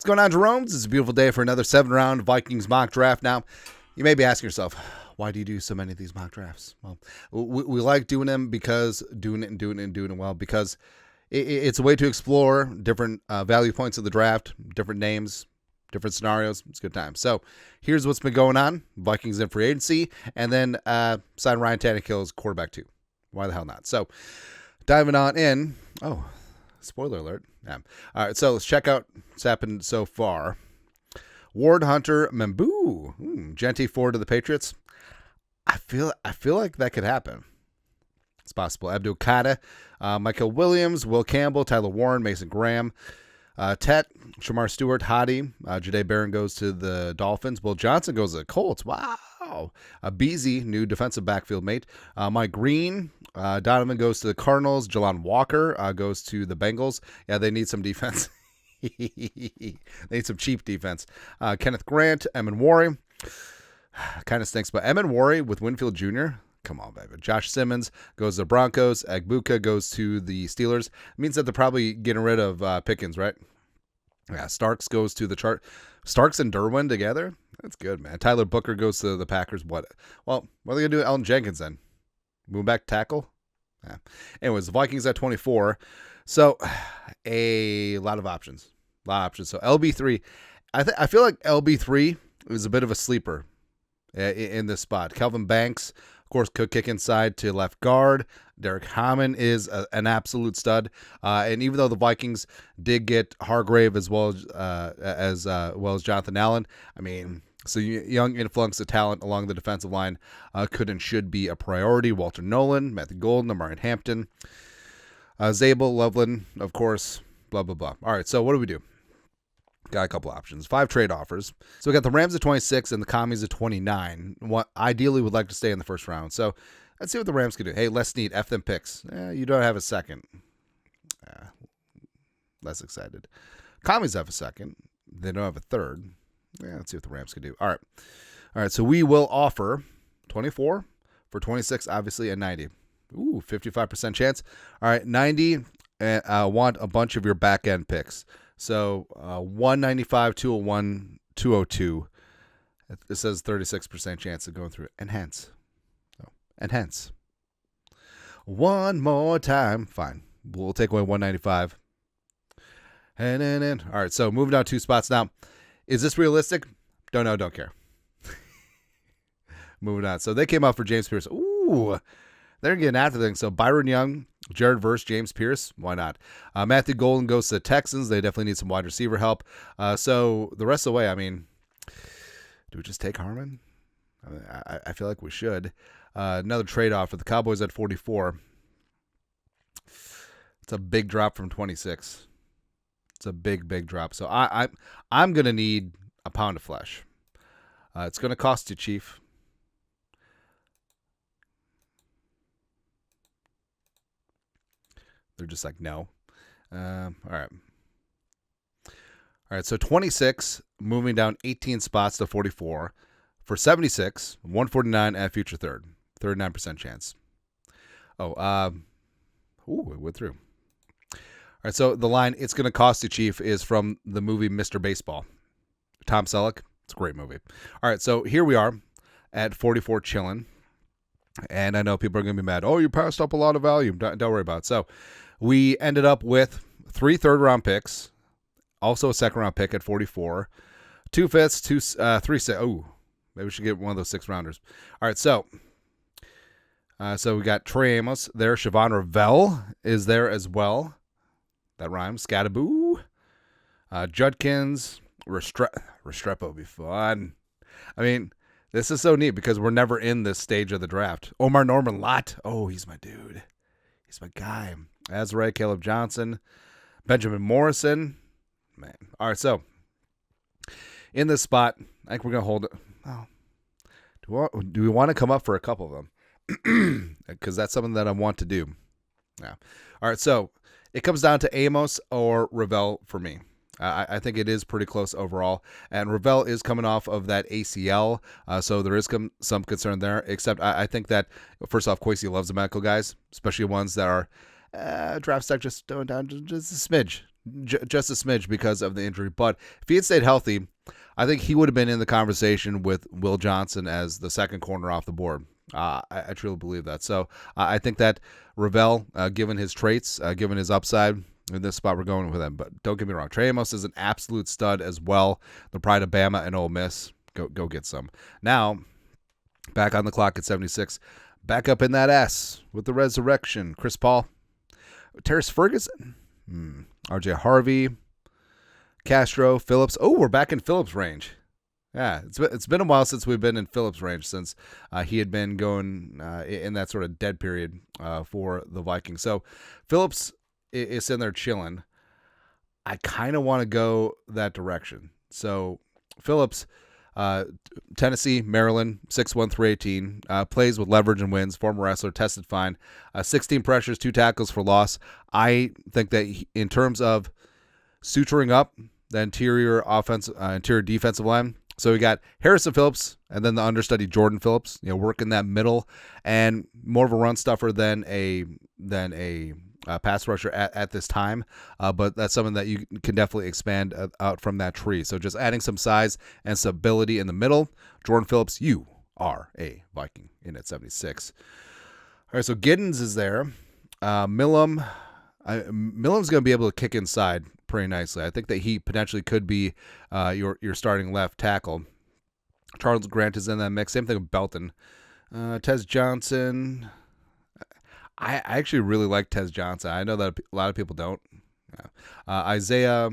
going on, Jeromes? It's a beautiful day for another 7-round Vikings mock draft. Now, you may be asking yourself, why do you do so many of these mock drafts? Well, we like doing them because doing it well, because it's a way to explore different value points of the draft, different names, different scenarios. It's a good time. So here's what's been going on. Vikings in free agency, and then sign Ryan Tannehill as quarterback too. Why the hell not? So diving on in. Oh, spoiler alert. Yeah. All right, so let's check out what's happened so far. Ward, Hunter, Membu, Genti Ford to the Patriots. I feel like that could happen. It's possible. Abdul Qadir, Michael Williams, Will Campbell, Tyler Warren, Mason Graham, Tet, Shamar Stewart, Hadi, Jahdae Barron goes to the Dolphins. Will Johnson goes to the Colts. Wow. Beasley, new defensive backfield mate. Mike Green, Donovan goes to the Cardinals. Jalon Walker goes to the Bengals. Yeah, they need some defense. They need some cheap defense. Kenneth Grant, Emin Wari. Kind of stinks, but Emin Wari with Winfield Jr., come on, baby. Josh Simmons goes to the Broncos. Agbuka goes to the Steelers. It means that they're probably getting rid of Pickens, right? Yeah, Starks goes to the chart. Starks and Derwin together? That's good, man. Tyler Booker goes to the Packers. What are they going to do with Elton Jenkins then? Move back to tackle? Yeah. Anyways, the Vikings at 24. So, a lot of options. So, LB3. I feel like LB3 is a bit of a sleeper in this spot. Kelvin Banks, of course, could kick inside to left guard. Derek Hammond is an absolute stud. And even though the Vikings did get Hargrave as well as Jonathan Allen, I mean, so young influx of talent along the defensive line could and should be a priority. Walter Nolan, Matthew Golden, Amari Hampton, Zabel, Loveland, of course, blah, blah, blah. All right, so what do we do? Got a couple options. 5 trade offers. So we got the Rams at 26 and the Commies at 29. What ideally would like to stay in the first round. So let's see what the Rams can do. Hey, less need. F them picks. You don't have a second. Less excited. Commies have a second. They don't have a third. Let's see what the Rams can do. All right. So we will offer 24 for 26, obviously, and 90. 55% chance. All right, 90. And I want a bunch of your back end picks. So 195, 201, 202. It says 36% chance of going through it. And hence. One more time. Fine. We'll take away 195. And then. All right, so moving down 2 spots now. Is this realistic? Don't know, don't care. Moving on. So they came out for James Pierce. Ooh. They're getting after things. So Byron Young, Jared Verse, James Pierce. Why not? Matthew Golden goes to the Texans. They definitely need some wide receiver help. So the rest of the way, I mean, do we just take Harmon? I feel like we should. Another trade-off for the Cowboys at 44. It's a big drop from 26. It's a big drop. So I'm going to need a pound of flesh. It's going to cost you, Chief. They're just like, no. All right, so 26, moving down 18 spots to 44. For 76, 149 at future third. 39% chance. It went through. All right, so the line, it's going to cost you, Chief, is from the movie Mr. Baseball. Tom Selleck. It's a great movie. All right, so here we are at 44 chilling. And I know people are going to be mad. Oh, you passed up a lot of value. Don't worry about it. So we ended up with 3 third-round picks, also a second-round pick at 44, 2 fifths, 3 6. Oh, maybe we should get one of those 6-rounders. All right, so we got Trey Amos there. Siobhan Rell is there as well. That rhymes. Scattaboo. Judkins. Restrepo would be fun. I mean, this is so neat because we're never in this stage of the draft. Omar Norman Lott. Oh, he's my dude. He's my guy. Azrae, Caleb Johnson, Benjamin Morrison. Man. All right, so in this spot, I think we're going to hold it. Oh, do we want to come up for a couple of them? Because that's something that I want to do. Yeah. All right, so it comes down to Amos or Revell for me. I think it is pretty close overall. And Revell is coming off of that ACL, so there is some concern there. Except I think that, first off, Kwesi loves the medical guys, especially ones that are draft stock just going down just a smidge. just a smidge because of the injury. But if he had stayed healthy, I think he would have been in the conversation with Will Johnson as the second corner off the board. I truly believe that. So I think that Rell, given his traits, given his upside, in this spot we're going with him. But don't get me wrong, Trey Amos is an absolute stud as well. The pride of Bama and Ole Miss. Go get some. Now, back on the clock at 76. Back up in that S with the resurrection. Chris Paul. Terrace Ferguson. RJ Harvey. Castro. Phillips. Oh, we're back in Phillips range. Yeah, it's been a while since we've been in Phillips range, since he had been going in that sort of dead period for the Vikings. So Phillips is sitting there chilling. I kind of want to go that direction. So Phillips, Tennessee, Maryland, 6'1", 318, plays with leverage and wins, former wrestler, tested fine, 16 pressures, 2 tackles for loss. I think that in terms of suturing up the interior defensive line, so we got Harrison Phillips and then the understudy Jordan Phillips, working that middle, and more of a run stuffer than a pass rusher at this time. But that's something that you can definitely expand out from that tree. So just adding some size and stability in the middle. Jordan Phillips, you are a Viking in at 76. All right, so Giddens is there. Milum. Milum's going to be able to kick inside pretty nicely. I think that he potentially could be your starting left tackle. Charles Grant is in that mix. Same thing with Belton. Tez Johnson. I actually really like Tez Johnson. I know that a lot of people don't. Yeah. Isaiah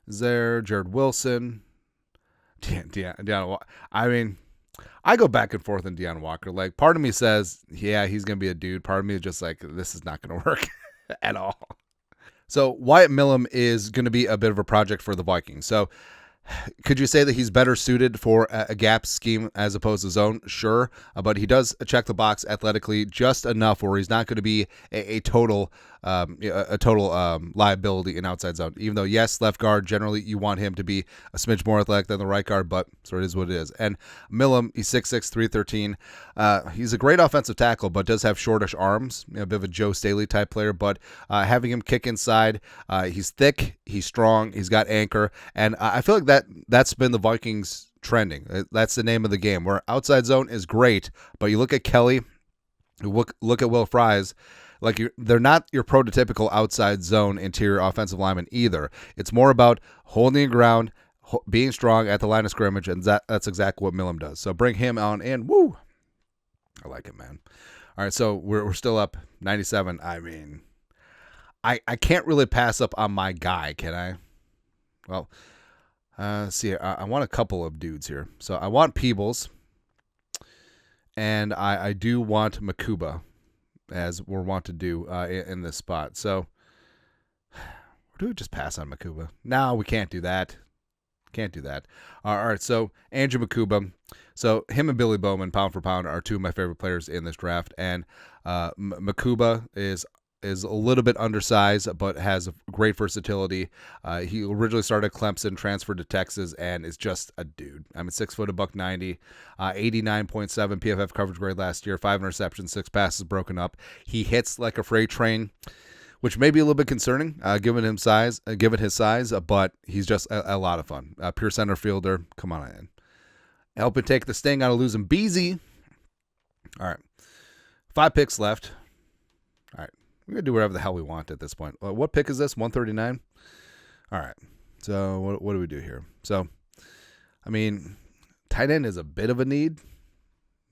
is there. Jared Wilson. Deanna. I mean, I go back and forth on Deanna Walker. Like, part of me says, yeah, he's going to be a dude. Part of me is just like, this is not going to work at all. So Wyatt Milum is going to be a bit of a project for the Vikings. So could you say that he's better suited for a gap scheme as opposed to zone? Sure, but he does check the box athletically just enough where he's not going to be a total liability in outside zone. Even though, yes, left guard, generally you want him to be a smidge more athletic than the right guard, but so it is what it is. And Milum, he's 6'6", 313. He's a great offensive tackle, but does have shortish arms, a bit of a Joe Staley type player, but having him kick inside, he's thick, he's strong, he's got anchor, and I feel like that's been the Vikings trending. That's the name of the game, where outside zone is great, but you look at Kelly, look at Will Fries, like they're not your prototypical outside zone interior offensive lineman either. It's more about holding the ground, being strong at the line of scrimmage, and that's exactly what Milum does. So bring him on in. Woo! I like it, man. All right, so we're still up 97. I mean, I can't really pass up on my guy, can I? Well, let's see. I want a couple of dudes here. So I want Peebles, and I do want Makuba, as we're wont to do in this spot. So, or do we just pass on Makuba? No, we can't do that. Can't do that. All right, so Andrew Makuba. So him and Billy Bowman, pound for pound, are two of my favorite players in this draft. And Makuba is a little bit undersized, but has great versatility. He originally started at Clemson, transferred to Texas, and is just a dude. I mean, 6 foot, $190, 89.7 PFF coverage grade last year, 5 interceptions, 6 passes broken up. He hits like a freight train, which may be a little bit concerning, given his size, but he's just a lot of fun. Pure center fielder. Come on in. Helping take the sting out of losing Beasy. All right. 5 picks left. All right. We're going to do whatever the hell we want at this point. What pick is this? 139? All right. So what do we do here? So, I mean, tight end is a bit of a need.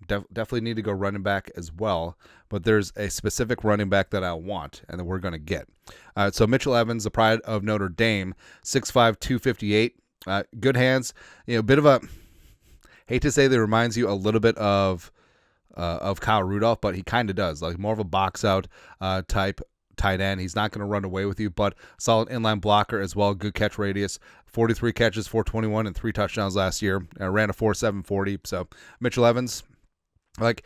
Definitely need to go running back as well. But there's a specific running back that I want and that we're going to get. So Mitchell Evans, the pride of Notre Dame, 6'5", 258. Good hands. Bit of a, hate to say that, reminds you a little bit of Kyle Rudolph, but he kind of does. Like more of a box out type tight end. He's not going to run away with you, but solid inline blocker as well. Good catch radius. 43 catches, 421, and 3 touchdowns last year. Ran a 4.7 40. So Mitchell Evans, like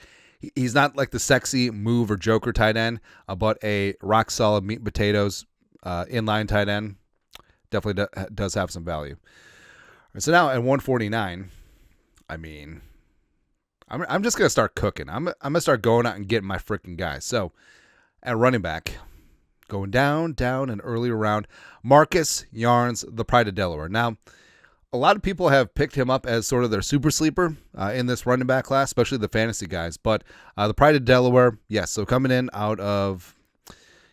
he's not like the sexy move or joker tight end, but a rock solid meat and potatoes inline tight end. Definitely does have some value. So now at 149, I mean, I'm just going to start cooking. I'm going to start going out and getting my freaking guys. So at running back, going down an earlier round, Marcus Yarns, the Pride of Delaware. Now, a lot of people have picked him up as sort of their super sleeper in this running back class, especially the fantasy guys. But the Pride of Delaware, yes, so coming in out of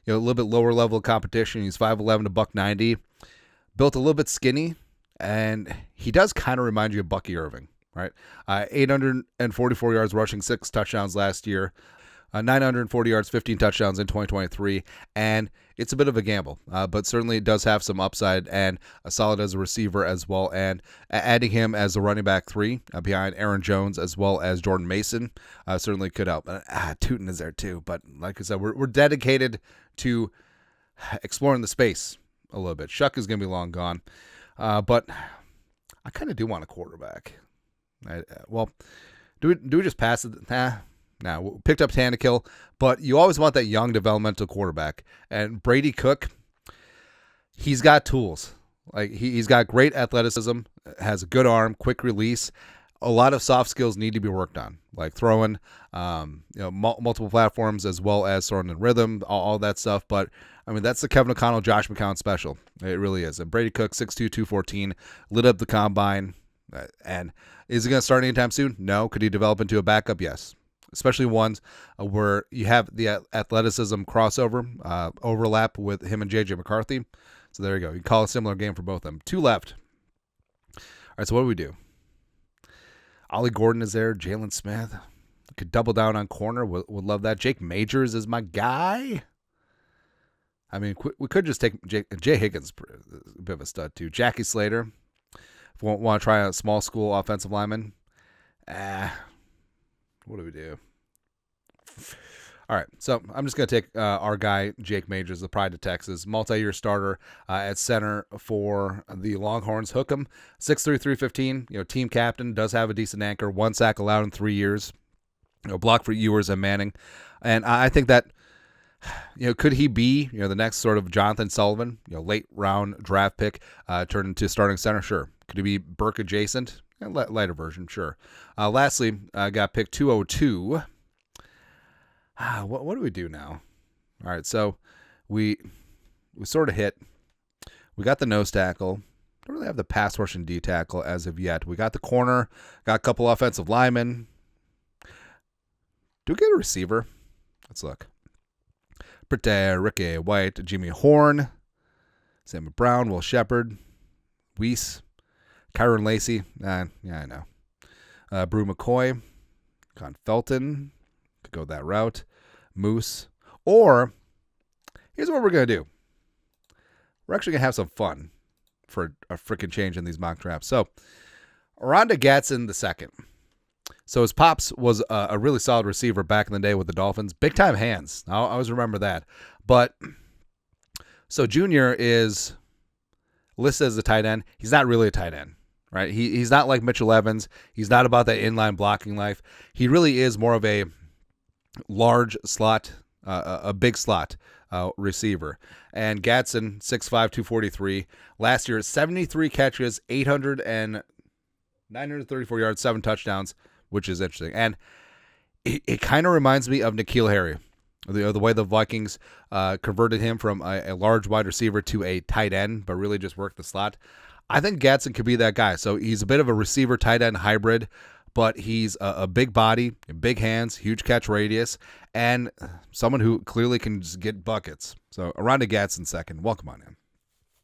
a little bit lower level of competition. He's 5'11" to $190, built a little bit skinny, and he does kind of remind you of Bucky Irving, right? 844 yards rushing, 6 touchdowns last year. 940 yards, 15 touchdowns in 2023, and it's a bit of a gamble, but certainly it does have some upside and a solid as a receiver as well, and adding him as a running back 3 behind Aaron Jones as well as Jordan Mason certainly could help. Tootin is there too, but like I said, we're dedicated to exploring the space a little bit. Shuck is going to be long gone, but I kind of do want a quarterback. Do we just pass it? Now, picked up Tannehill, but you always want that young developmental quarterback. And Brady Cook, he's got tools. Like he's got great athleticism, has a good arm, quick release. A lot of soft skills need to be worked on, like throwing, multiple platforms as well as throwing in rhythm, all that stuff. But I mean, that's the Kevin O'Connell, Josh McCown special. It really is. And Brady Cook, 6'2", 214, lit up the combine. And is he going to start anytime soon? No. Could he develop into a backup? Yes. Especially ones where you have the athleticism crossover, overlap with him and J.J. McCarthy. So there you go. You call a similar game for both of them. 2 left. All right, so what do we do? Ollie Gordon is there. Jalen Smith. Could double down on corner. Would love that. Jake Majors is my guy. I mean, we could just take Jay Higgins, a bit of a stud too. Jackie Slater. If we want to try a small school offensive lineman. What do we do? All right, so I'm just going to take our guy, Jake Majors, the Pride of Texas, multi-year starter at center for the Longhorns. Hook him, 6'3", 315, team captain, does have a decent anchor, 1 sack allowed in 3 years, block for Ewers and Manning. And I think that, could he be, the next sort of Jonathan Sullivan, late round draft pick, turned into starting center? Sure. Could he be Burke adjacent? Lighter version, sure. Lastly, got pick 202. What do we do now? All right, so we sort of hit. We got the nose tackle. Don't really have the pass rushing D tackle as of yet. We got the corner. Got a couple offensive linemen. Do we get a receiver? Let's look. Ricky Wyatt, Jimmy Horn, Sam Brown, Will Shepard, Weiss, Kyron Lacey, yeah, I know. Brew McCoy, Con Felton, could go that route. Moose. Or, here's what we're going to do. We're actually going to have some fun for a freaking change in these mock drafts. So, Rhonda Gatson II. So his pops was a really solid receiver back in the day with the Dolphins. Big time hands. I always remember that. But, so Junior is listed as a tight end. He's not really a tight end. Right, he's not like Mitchell Evans. He's not about that inline blocking life. He really is more of a large slot, a big slot receiver. And Gatson, 6'5", 243. Last year, 73 catches, 934 yards, 7 touchdowns, which is interesting. And it kind of reminds me of N'Keal Harry, the way the Vikings converted him from a large wide receiver to a tight end, but really just worked the slot. I think Gatson could be that guy. So he's a bit of a receiver tight end hybrid, but he's a big body, big hands, huge catch radius, and someone who clearly can just get buckets. So Rhonda Gatson II. Welcome on in.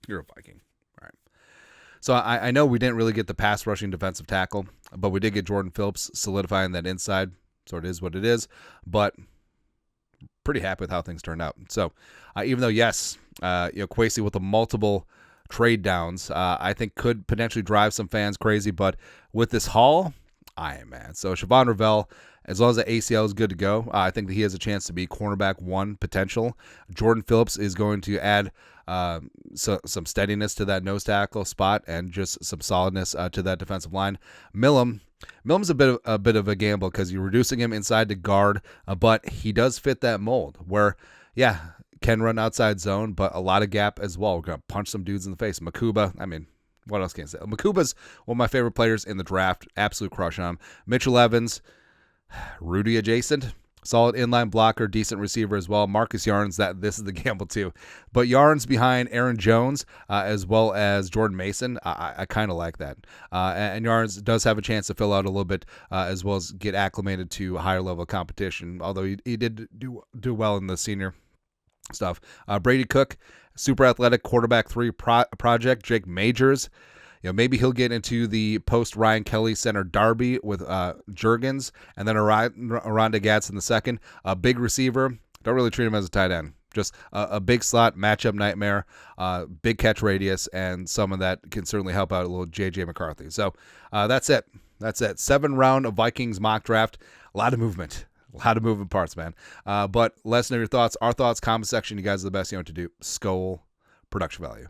You're a Viking. All right. So I know we didn't really get the pass rushing defensive tackle, but we did get Jordan Phillips solidifying that inside. So it is what it is. But pretty happy with how things turned out. So even though, yes, Kwesi with the multiple trade downs, I think could potentially drive some fans crazy, but with this haul, I am mad. So Siobhan Rell, as long as the ACL is good to go, I think that he has a chance to be cornerback 1 potential. Jordan Phillips is going to add some steadiness to that nose tackle spot and just some solidness to that defensive line. Milum's a bit of a gamble because you're reducing him inside to guard, but he does fit that mold where, yeah, can run outside zone, but a lot of gap as well. We're going to punch some dudes in the face. Makuba, I mean, what else can I say? Makuba's one of my favorite players in the draft. Absolute crush on him. Mitchell Evans, Rudy adjacent. solid inline blocker, decent receiver as well. Marcus Yarns, this is the gamble too. But Yarns behind Aaron Jones as well as Jordan Mason, I kind of like that. And Yarns does have a chance to fill out a little bit as well as get acclimated to higher level competition, although he did do well in the senior stuff. Brady Cook, super athletic quarterback 3 project. Jake Majors, maybe he'll get into the post Ryan Kelly center derby with Juergens, and then Aranda Gatz in the second. A big receiver. Don't really treat him as a tight end. Just a big slot matchup nightmare, big catch radius, and someone that can certainly help out a little J.J. McCarthy. So that's it. 7-round of Vikings mock draft. A lot of movement. A lot of moving parts, man. But let us know your thoughts. Our thoughts, comment section. You guys are the best. You know what to do. Skol, production value.